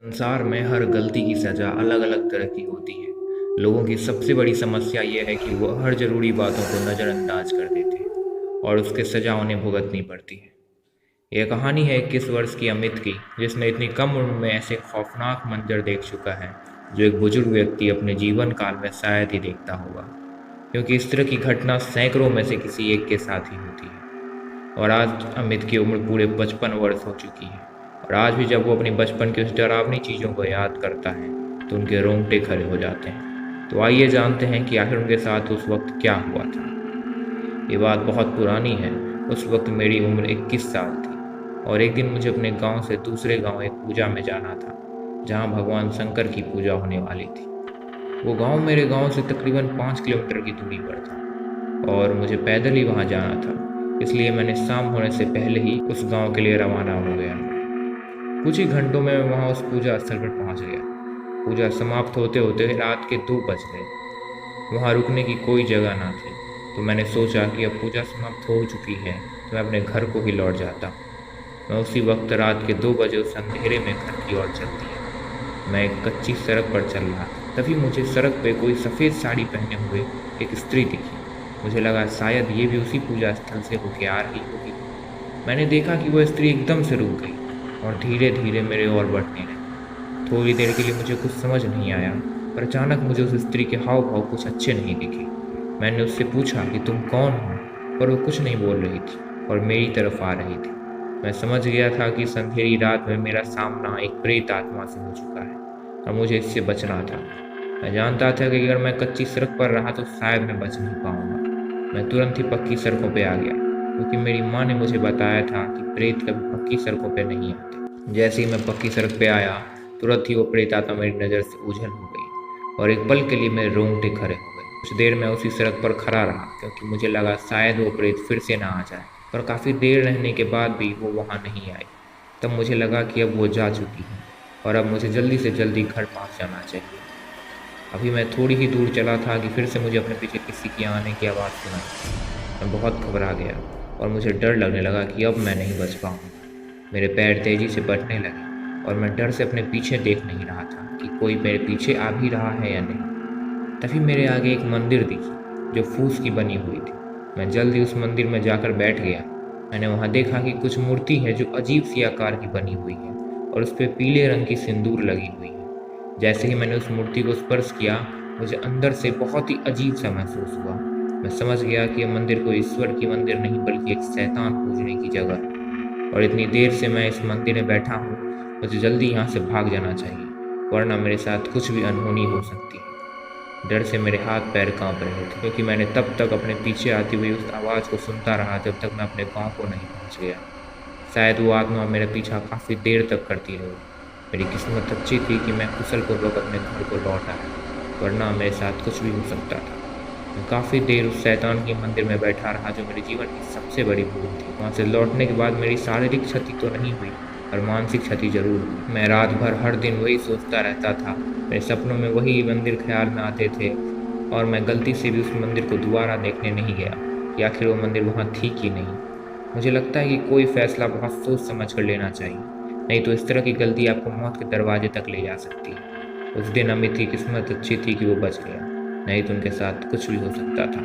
संसार में हर गलती की सज़ा अलग अलग तरह की होती है। लोगों की सबसे बड़ी समस्या ये है कि वह हर ज़रूरी बातों को नज़रअंदाज कर देते हैं और उसके सज़ा उन्हें भुगतनी पड़ती है। यह कहानी है 21 वर्ष की अमित की, जिसने इतनी कम उम्र में ऐसे खौफनाक मंजर देख चुका है जो एक बुजुर्ग व्यक्ति अपने जीवन काल में शायद ही देखता होगा, क्योंकि इस तरह की घटना सैकड़ों में से किसी एक के साथ ही होती है। और आज अमित की उम्र पूरे 55 वर्ष हो चुकी है, और आज भी जब वो अपने बचपन की उस डरावनी चीज़ों को याद करता है तो उनके रोंगटे खड़े हो जाते हैं। तो आइए जानते हैं कि आखिर उनके साथ उस वक्त क्या हुआ था। ये बात बहुत पुरानी है। उस वक्त मेरी उम्र 21 साल थी और एक दिन मुझे अपने गांव से दूसरे गांव एक पूजा में जाना था, जहां भगवान शंकर की पूजा होने वाली थी। वो गांव मेरे गांव से तकरीबन 5 किलोमीटर की दूरी पर था और मुझे पैदल ही वहां जाना था, इसलिए मैंने शाम होने से पहले ही उस गांव के लिए रवाना हो गया। कुछ ही घंटों में मैं वहां उस पूजा स्थल पर पहुंच गया। पूजा समाप्त होते होते रात के 2 बज गए। वहां रुकने की कोई जगह ना थी, तो मैंने सोचा कि अब पूजा समाप्त हो चुकी है तो मैं अपने घर को ही लौट जाता हूँ। मैं उसी वक्त रात के 2 बजे उस अंधेरे में घर की ओर चल दिया। मैं एक कच्ची सड़क पर चल रहा था, तभी मुझे सड़क पे कोई सफ़ेद साड़ी पहने हुए एक स्त्री दिखी। मुझे लगा शायद ये भी उसी पूजा स्थल से होके आ रही होगी। मैंने देखा कि वह स्त्री एकदम से रुक गई और धीरे धीरे मेरे ओर बढ़ने लगी। थोड़ी देर के लिए मुझे कुछ समझ नहीं आया, पर अचानक मुझे उस स्त्री के हाव भाव कुछ अच्छे नहीं दिखे। मैंने उससे पूछा कि तुम कौन हो, पर वो कुछ नहीं बोल रही थी और मेरी तरफ आ रही थी। मैं समझ गया था कि इस अंधेरी रात में मेरा सामना एक प्रेत आत्मा से हो चुका है और मुझे इससे बचना था। मैं जानता था कि अगर मैं कच्ची सड़क पर रहा तो शायद मैं बच नहीं पाऊंगा। मैं तुरंत ही पक्की सड़कों पे आ गया, क्योंकि मेरी माँ ने मुझे बताया था कि प्रेत कभी पक्की सड़कों पे नहीं आते। जैसे ही मैं पक्की सड़क पे आया, तुरंत ही वो प्रेत आत्मा मेरी नज़र से ओझल हो गई और एक पल के लिए मेरे रोंगटे खड़े हो गए। कुछ देर मैं उसी सड़क पर खड़ा रहा, क्योंकि मुझे लगा शायद वो प्रेत फिर से ना आ जाए, पर काफ़ी देर रहने के बाद भी वो वहाँ नहीं आई। तब मुझे लगा कि अब वो जा चुकी है और अब मुझे जल्दी से जल्दी घर पहुँच जाना चाहिए। अभी मैं थोड़ी ही दूर चला था कि फिर से मुझे अपने पीछे किसी की आने की आवाज़ सुनाई। मैं बहुत घबरा गया और मुझे डर लगने लगा कि अब मैं नहीं बच पाऊंगा। मेरे पैर तेज़ी से बढ़ने लगे और मैं डर से अपने पीछे देख नहीं रहा था कि कोई मेरे पीछे आ भी रहा है या नहीं। तभी मेरे आगे एक मंदिर दिखी जो फूस की बनी हुई थी। मैं जल्दी उस मंदिर में जाकर बैठ गया। मैंने वहाँ देखा कि कुछ मूर्ति है जो अजीब सी आकार की बनी हुई है और उस पर पीले रंग की सिंदूर लगी हुई है। जैसे ही मैंने उस मूर्ति को स्पर्श किया, मुझे अंदर से बहुत ही अजीब सा महसूस हुआ। मैं समझ गया कि यह मंदिर कोई ईश्वर की मंदिर नहीं, बल्कि एक शैतान पूजने की जगह है। और इतनी देर से मैं इस मंदिर में बैठा हूँ, मुझे जल्दी यहाँ से भाग जाना चाहिए, वरना मेरे साथ कुछ भी अनहोनी हो सकती है। डर से मेरे हाथ पैर कांप रहे थे, क्योंकि मैंने तब तक अपने पीछे आती हुई उस आवाज़ को सुनता रहा जब तक मैं अपने गाँव को नहीं पहुँच गया। शायद वो आत्मा मेरा पीछा काफ़ी देर तक करती रही। मेरी किस्मत अच्छी थी कि मैं कुशलपूर्वक अपने घर को लौट आया, वरना मेरे साथ कुछ भी हो सकता था। मैं काफ़ी देर उस शैतान के मंदिर में बैठा रहा, जो मेरे जीवन की सबसे बड़ी भूल थी। वहाँ से लौटने के बाद मेरी शारीरिक क्षति तो नहीं हुई, पर मानसिक क्षति जरूर हुई। मैं रात भर हर दिन वही सोचता रहता था। मेरे सपनों में वही मंदिर ख्याल में आते थे और मैं गलती से भी उस मंदिर को दोबारा देखने नहीं गया कि आखिर वो मंदिर वहाँ थी कि नहीं। मुझे लगता है कि कोई फैसला बहुत सोच समझ कर लेना चाहिए, नहीं तो इस तरह की गलती आपको मौत के दरवाजे तक ले जा सकती है। उस दिन अमित की किस्मत अच्छी थी कि वो बच गया, नहीं तो उनके साथ कुछ भी हो सकता था।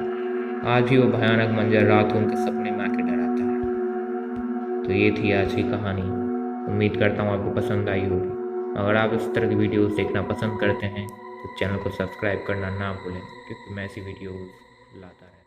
आज भी वो भयानक मंजर रात को उनके सपने में आके डराता है। तो ये थी आज की कहानी। उम्मीद करता हूँ आपको पसंद आई होगी। अगर आप इस तरह की वीडियोस देखना पसंद करते हैं तो चैनल को सब्सक्राइब करना ना भूलें, क्योंकि मैं ऐसी वीडियोस लाता रहता हूँ।